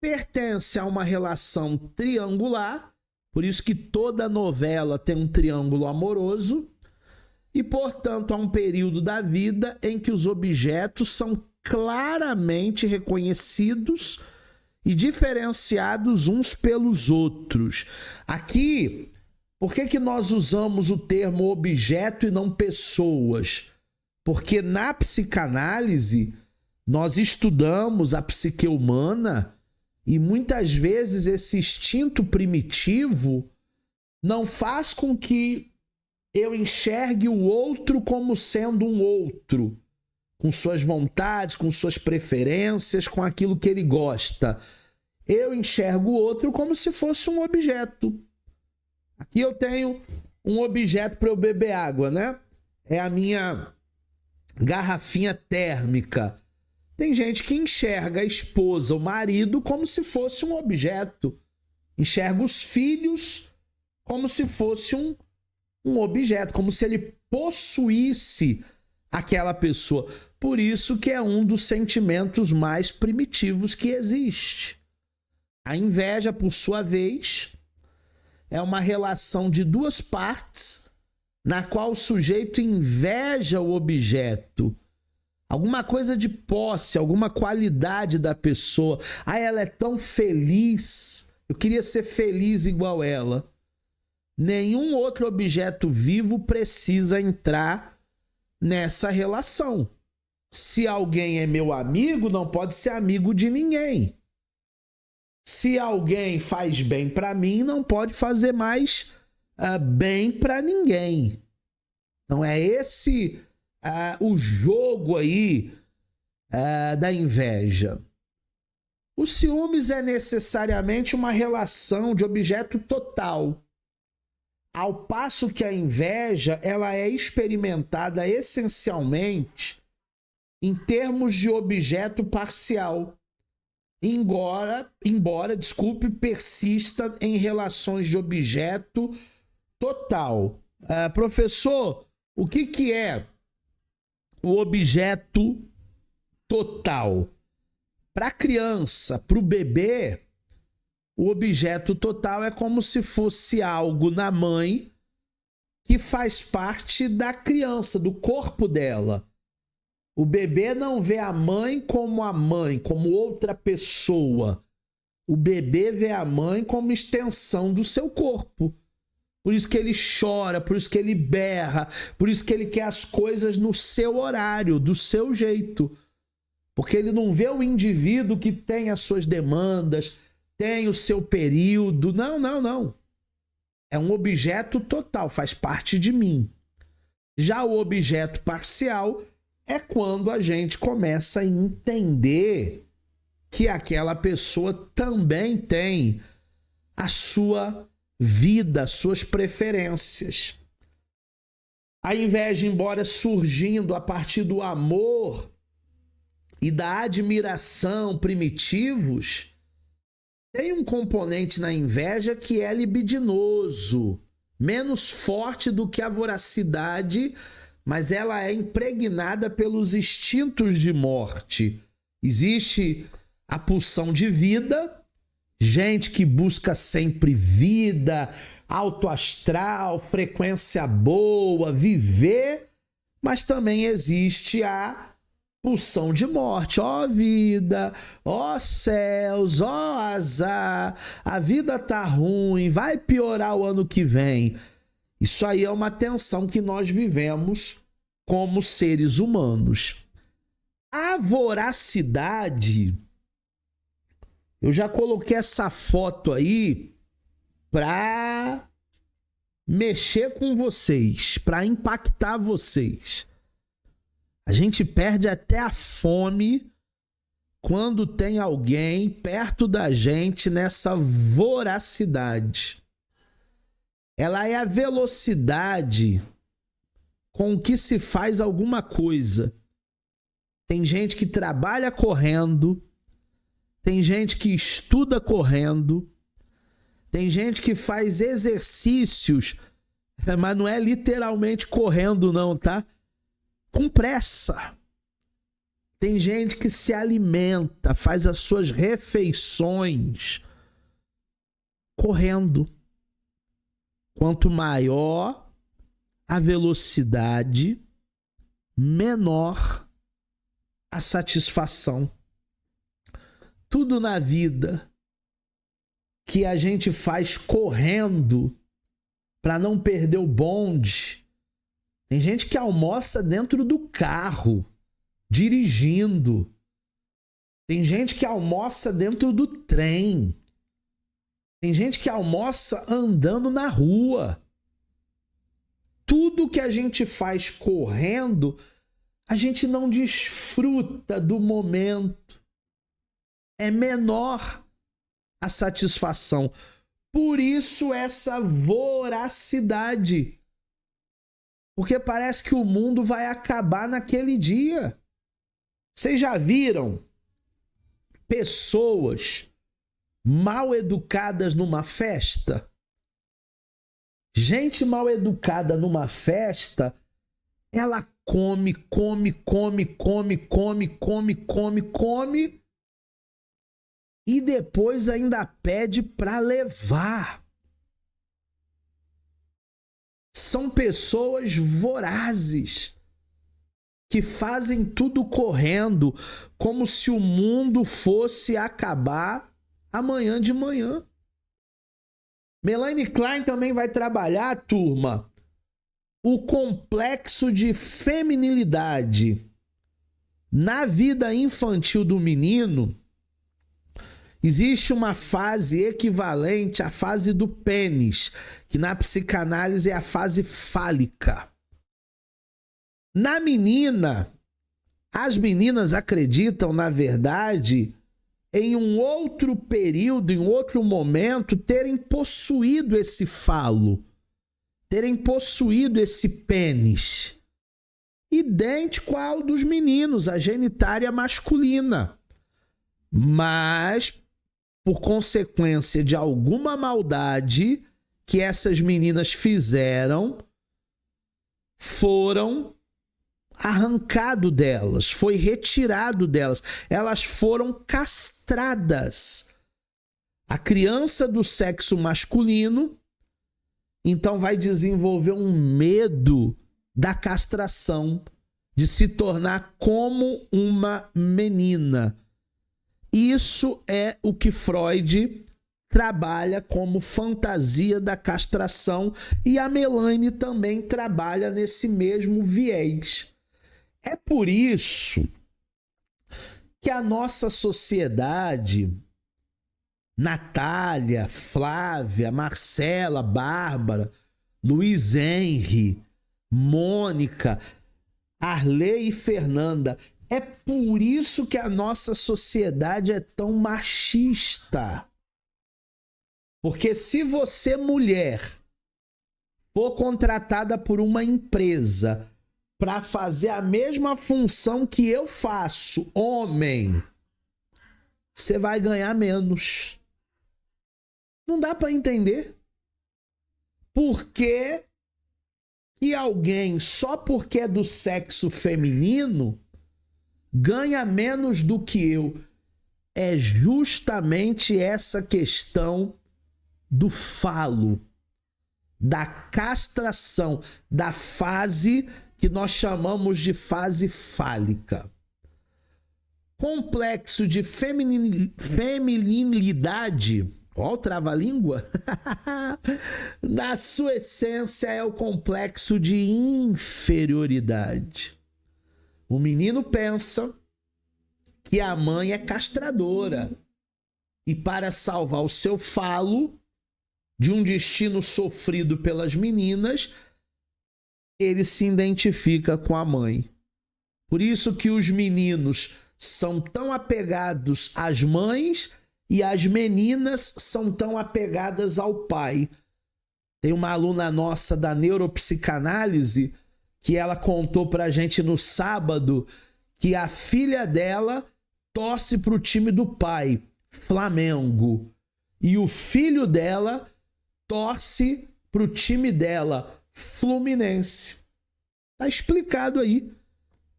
Pertence a uma relação triangular, por isso que toda novela tem um triângulo amoroso, e, portanto, há um período da vida em que os objetos são claramente reconhecidos e diferenciados uns pelos outros. Aqui, por que nós usamos o termo objeto e não pessoas? Porque na psicanálise nós estudamos a psique humana e muitas vezes esse instinto primitivo não faz com que eu enxergue o outro como sendo um outro, com suas vontades, com suas preferências, com aquilo que ele gosta. Eu enxergo o outro como se fosse um objeto. Aqui eu tenho um objeto para eu beber água, né? É a minha garrafinha térmica. Tem gente que enxerga a esposa, o marido, como se fosse um objeto. Enxerga os filhos como se fosse um objeto, como se ele possuísse aquela pessoa. Por isso que é um dos sentimentos mais primitivos que existe. A inveja, por sua vez, é uma relação de duas partes na qual o sujeito inveja o objeto. Alguma coisa de posse, alguma qualidade da pessoa. Ah, ela é tão feliz. Eu queria ser feliz igual ela. Nenhum outro objeto vivo precisa entrar nessa relação. Se alguém é meu amigo, não pode ser amigo de ninguém. Se alguém faz bem para mim, não pode fazer mais bem para ninguém. Então é esse o jogo aí da inveja. O ciúmes é necessariamente uma relação de objeto total, ao passo que a inveja ela é experimentada essencialmente em termos de objeto parcial, embora persista em relações de objeto total. Professor, o que é o objeto total? Para a criança, para o bebê, o objeto total é como se fosse algo na mãe que faz parte da criança, do corpo dela. O bebê não vê a mãe, como outra pessoa. O bebê vê a mãe como extensão do seu corpo. Por isso que ele chora, por isso que ele berra, por isso que ele quer as coisas no seu horário, do seu jeito. Porque ele não vê o indivíduo que tem as suas demandas, tem o seu período. Não, não, não. É um objeto total, faz parte de mim. Já o objeto parcial é quando a gente começa a entender que aquela pessoa também tem a sua vida, as suas preferências. A inveja, embora surgindo a partir do amor e da admiração primitivos, tem um componente na inveja que é libidinoso, menos forte do que a voracidade, mas ela é impregnada pelos instintos de morte. Existe a pulsão de vida, gente que busca sempre vida, alto astral, frequência boa, viver, mas também existe a pulsão de morte. Ó vida, ó céus, ó azar, a vida tá ruim, vai piorar o ano que vem. Isso aí é uma tensão que nós vivemos como seres humanos. A voracidade, eu já coloquei essa foto aí para mexer com vocês, para impactar vocês. A gente perde até a fome quando tem alguém perto da gente nessa voracidade. Ela é a velocidade com que se faz alguma coisa. Tem gente que trabalha correndo, tem gente que estuda correndo, tem gente que faz exercícios, mas não é literalmente correndo não, tá? Com pressa. Tem gente que se alimenta, faz as suas refeições correndo. Quanto maior a velocidade, menor a satisfação. Tudo na vida que a gente faz correndo para não perder o bonde. Tem gente que almoça dentro do carro, dirigindo. Tem gente que almoça dentro do trem. Tem gente que almoça andando na rua. Tudo que a gente faz correndo, a gente não desfruta do momento. É menor a satisfação. Por isso essa voracidade. Porque parece que o mundo vai acabar naquele dia. Vocês já viram pessoas mal educadas numa festa? Gente mal educada numa festa, ela come e depois ainda pede para levar. São pessoas vorazes que fazem tudo correndo, como se o mundo fosse acabar amanhã de manhã. Melanie Klein também vai trabalhar, turma, o complexo de feminilidade. Na vida infantil do menino, existe uma fase equivalente à fase do pênis, que na psicanálise é a fase fálica. Na menina, as meninas acreditam, na verdade, em um outro período, em outro momento, terem possuído esse falo, terem possuído esse pênis, idêntico ao dos meninos, a genitália masculina. Mas, por consequência de alguma maldade que essas meninas fizeram, foram arrancado delas, foi retirado delas, elas foram castradas. A criança do sexo masculino, então, vai desenvolver um medo da castração, de se tornar como uma menina. Isso é o que Freud trabalha como fantasia da castração, e a Melanie também trabalha nesse mesmo viés. É por isso que a nossa sociedade, Natália, Flávia, Marcela, Bárbara, Luiz Henry, Mônica, Arley e Fernanda, é por isso que a nossa sociedade é tão machista. Porque se você, mulher, for contratada por uma empresa para fazer a mesma função que eu faço, homem, você vai ganhar menos. Não dá para entender. Por que alguém, só porque é do sexo feminino, ganha menos do que eu? É justamente essa questão do falo, da castração, da fase que nós chamamos de fase fálica. Complexo de feminilidade, ó o trava-língua, na sua essência é o complexo de inferioridade. O menino pensa que a mãe é castradora e, para salvar o seu falo de um destino sofrido pelas meninas, ele se identifica com a mãe. Por isso que os meninos são tão apegados às mães e as meninas são tão apegadas ao pai. Tem uma aluna nossa da neuropsicanálise que ela contou pra gente no sábado que a filha dela torce pro time do pai, Flamengo, e o filho dela torce pro time dela, Fluminense. Tá explicado aí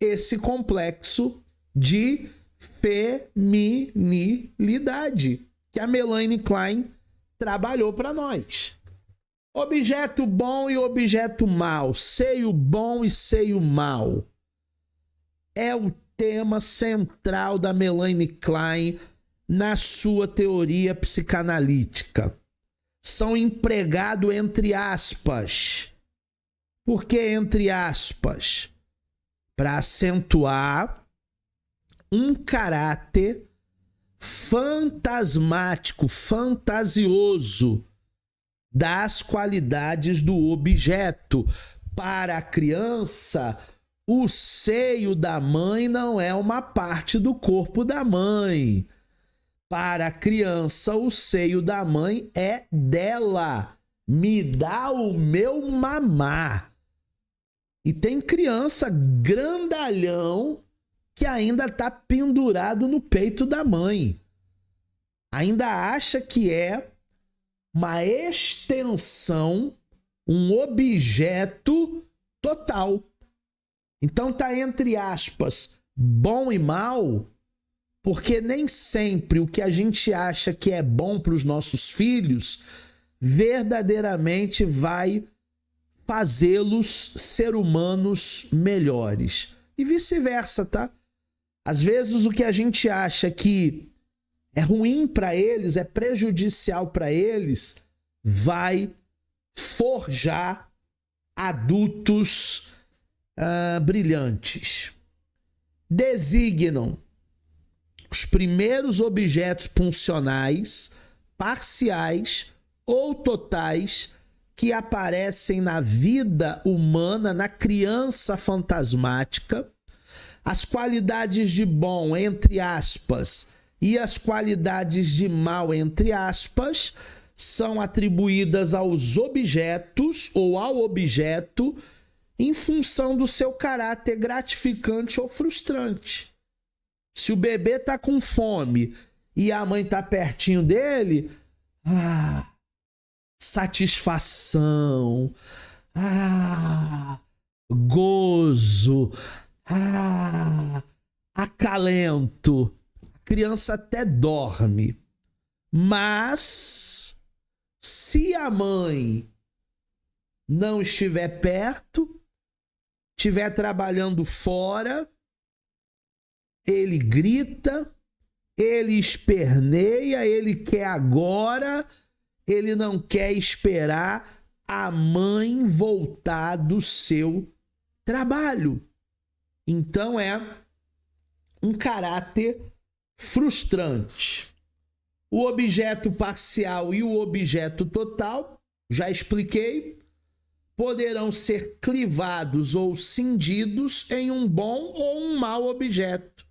esse complexo de feminilidade que a Melanie Klein trabalhou para nós. Objeto bom e objeto mau, seio bom e seio mau, é o tema central da Melanie Klein na sua teoria psicanalítica. São empregado entre aspas. Por que entre aspas? Para acentuar um caráter fantasmático, fantasioso das qualidades do objeto. Para a criança, o seio da mãe não é uma parte do corpo da mãe. Para a criança, o seio da mãe é dela. Me dá o meu mamar. E tem criança grandalhão que ainda está pendurado no peito da mãe. Ainda acha que é uma extensão, um objeto total. Então tá entre aspas, bom e mal, porque nem sempre o que a gente acha que é bom para os nossos filhos verdadeiramente vai fazê-los ser humanos melhores. E vice-versa, tá? Às vezes o que a gente acha que é ruim para eles, é prejudicial para eles, vai forjar adultos brilhantes. Designam os primeiros objetos funcionais, parciais ou totais que aparecem na vida humana, na criança fantasmática, as qualidades de bom, entre aspas, e as qualidades de mal, entre aspas, são atribuídas aos objetos ou ao objeto em função do seu caráter gratificante ou frustrante. Se o bebê tá com fome e a mãe tá pertinho dele, satisfação, gozo, acalento. A criança até dorme. Mas se a mãe não estiver perto, estiver trabalhando fora, ele grita, ele esperneia, ele quer agora, ele não quer esperar a mãe voltar do seu trabalho. Então é um caráter frustrante. O objeto parcial e o objeto total, já expliquei, poderão ser clivados ou cindidos em um bom ou um mau objeto.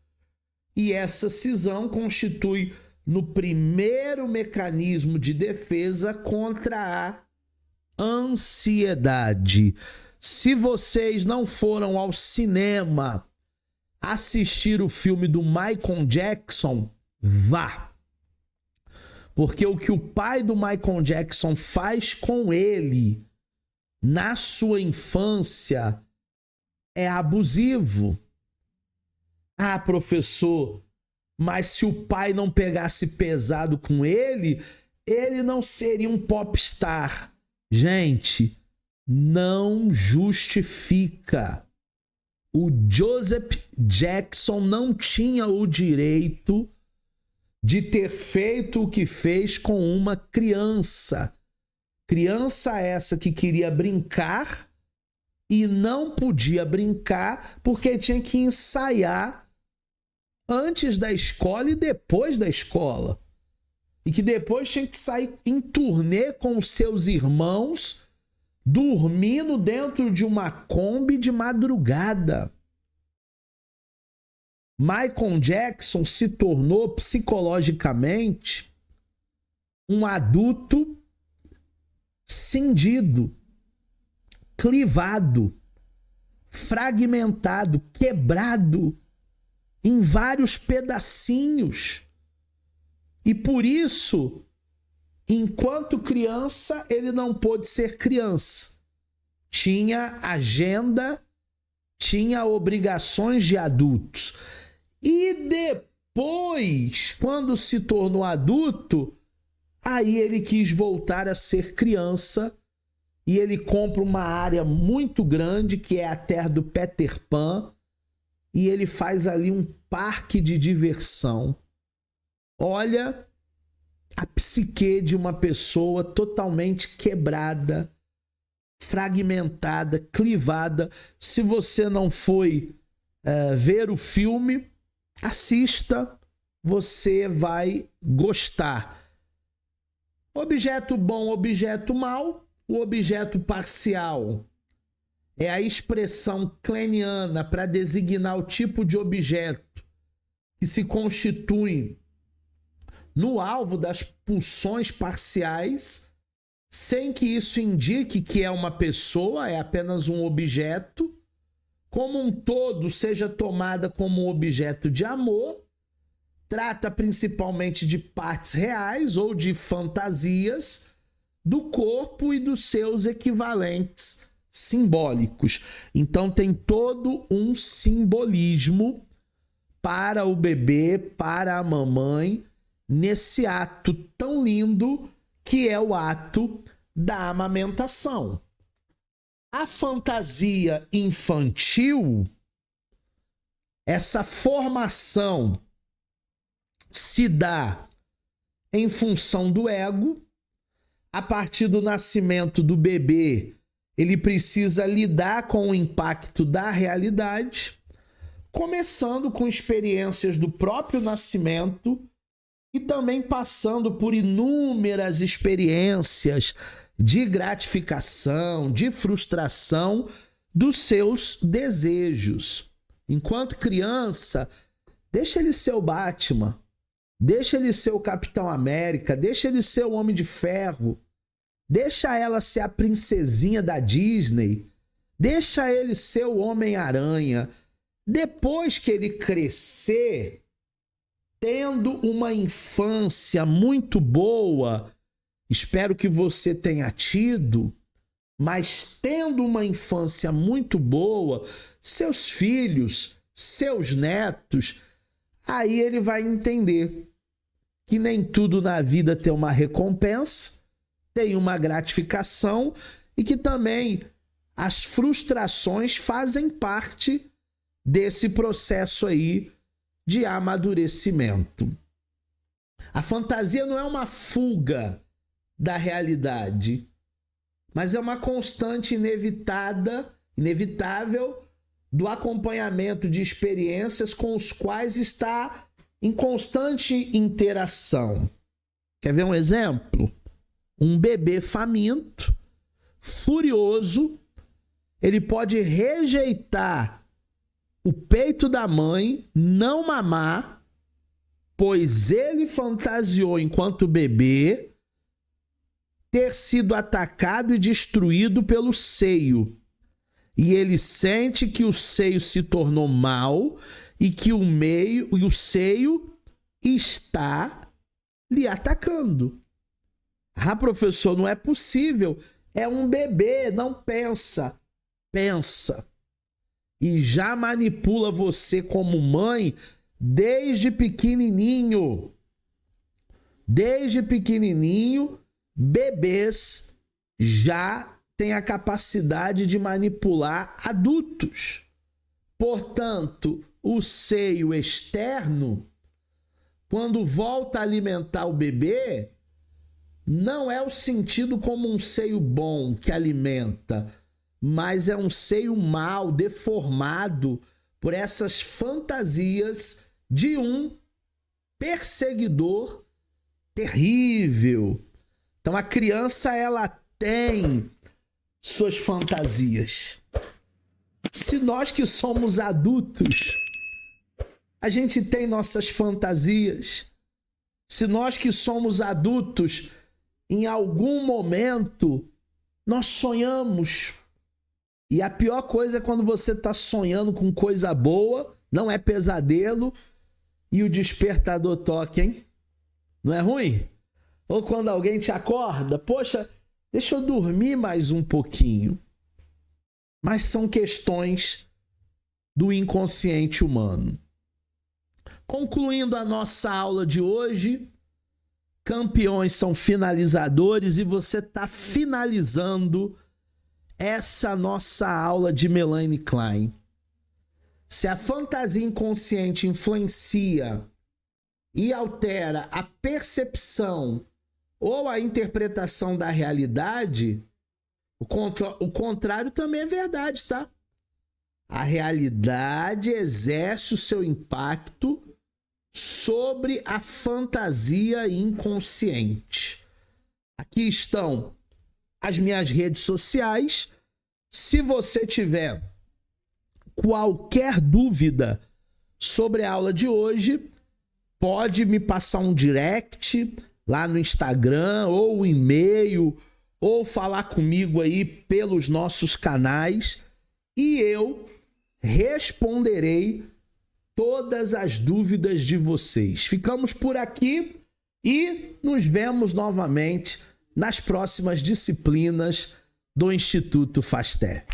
E essa cisão constitui no primeiro mecanismo de defesa contra a ansiedade. Se vocês não foram ao cinema assistir o filme do Michael Jackson, vá. Porque o que o pai do Michael Jackson faz com ele na sua infância é abusivo. Ah, professor, mas se o pai não pegasse pesado com ele, ele não seria um popstar. Gente, não justifica. O Joseph Jackson não tinha o direito de ter feito o que fez com uma criança. Criança essa que queria brincar e não podia brincar porque tinha que ensaiar antes da escola e depois da escola. E que depois tinha que sair em turnê com os seus irmãos, dormindo dentro de uma Kombi de madrugada. Michael Jackson se tornou psicologicamente um adulto cindido, clivado, fragmentado, quebrado em vários pedacinhos. E por isso, enquanto criança, ele não pôde ser criança. Tinha agenda, tinha obrigações de adultos. E depois, quando se tornou adulto, aí ele quis voltar a ser criança e ele compra uma área muito grande, que é a terra do Peter Pan, e ele faz ali um parque de diversão. Olha a psique de uma pessoa totalmente quebrada, fragmentada, clivada. Se você não foi ver o filme, assista, você vai gostar. Objeto bom, objeto mau. O objeto parcial é a expressão kleiniana para designar o tipo de objeto que se constitui no alvo das pulsões parciais, sem que isso indique que é uma pessoa, é apenas um objeto, como um todo seja tomada como um objeto de amor, trata principalmente de partes reais ou de fantasias do corpo e dos seus equivalentes simbólicos. Então tem todo um simbolismo para o bebê, para a mamãe, nesse ato tão lindo que é o ato da amamentação. A fantasia infantil, essa formação se dá em função do ego. A partir do nascimento do bebê, ele precisa lidar com o impacto da realidade, começando com experiências do próprio nascimento e também passando por inúmeras experiências de gratificação, de frustração dos seus desejos. Enquanto criança, deixa ele ser o Batman, deixa ele ser o Capitão América, deixa ele ser o Homem de Ferro, deixa ela ser a princesinha da Disney, deixa ele ser o Homem-Aranha. Depois que ele crescer, tendo uma infância muito boa, espero que você tenha tido, mas tendo uma infância muito boa, seus filhos, seus netos, aí ele vai entender que nem tudo na vida tem uma recompensa, tem uma gratificação e que também as frustrações fazem parte desse processo aí de amadurecimento. A fantasia não é uma fuga da realidade, mas é uma constante inevitável do acompanhamento de experiências com os quais está em constante interação. Quer ver um exemplo? Um bebê faminto, furioso, ele pode rejeitar o peito da mãe, não mamar, pois ele fantasiou enquanto bebê ter sido atacado e destruído pelo seio. E ele sente que o seio se tornou mal e que o seio está lhe atacando. Ah, professor, não é possível. É um bebê, não pensa. Pensa. E já manipula você como mãe desde pequenininho. Desde pequenininho, bebês já têm a capacidade de manipular adultos. Portanto, o seio externo, quando volta a alimentar o bebê, não é o sentido como um seio bom que alimenta, mas é um seio mal, deformado por essas fantasias de um perseguidor terrível. Então a criança, ela tem suas fantasias. Se nós que somos adultos, a gente tem nossas fantasias. Se nós que somos adultos, em algum momento, nós sonhamos. E a pior coisa é quando você está sonhando com coisa boa, não é pesadelo, e o despertador toca, hein? Não é ruim? Ou quando alguém te acorda, poxa, deixa eu dormir mais um pouquinho. Mas são questões do inconsciente humano. Concluindo a nossa aula de hoje, campeões são finalizadores e você está finalizando essa nossa aula de Melanie Klein. Se a fantasia inconsciente influencia e altera a percepção ou a interpretação da realidade, o contrário também é verdade, tá? A realidade exerce o seu impacto sobre a fantasia inconsciente. Aqui estão as minhas redes sociais. Se você tiver qualquer dúvida sobre a aula de hoje, pode me passar um direct lá no Instagram, ou um e-mail, ou falar comigo aí pelos nossos canais, e eu responderei todas as dúvidas de vocês. Ficamos por aqui e nos vemos novamente nas próximas disciplinas do Instituto FASTEF.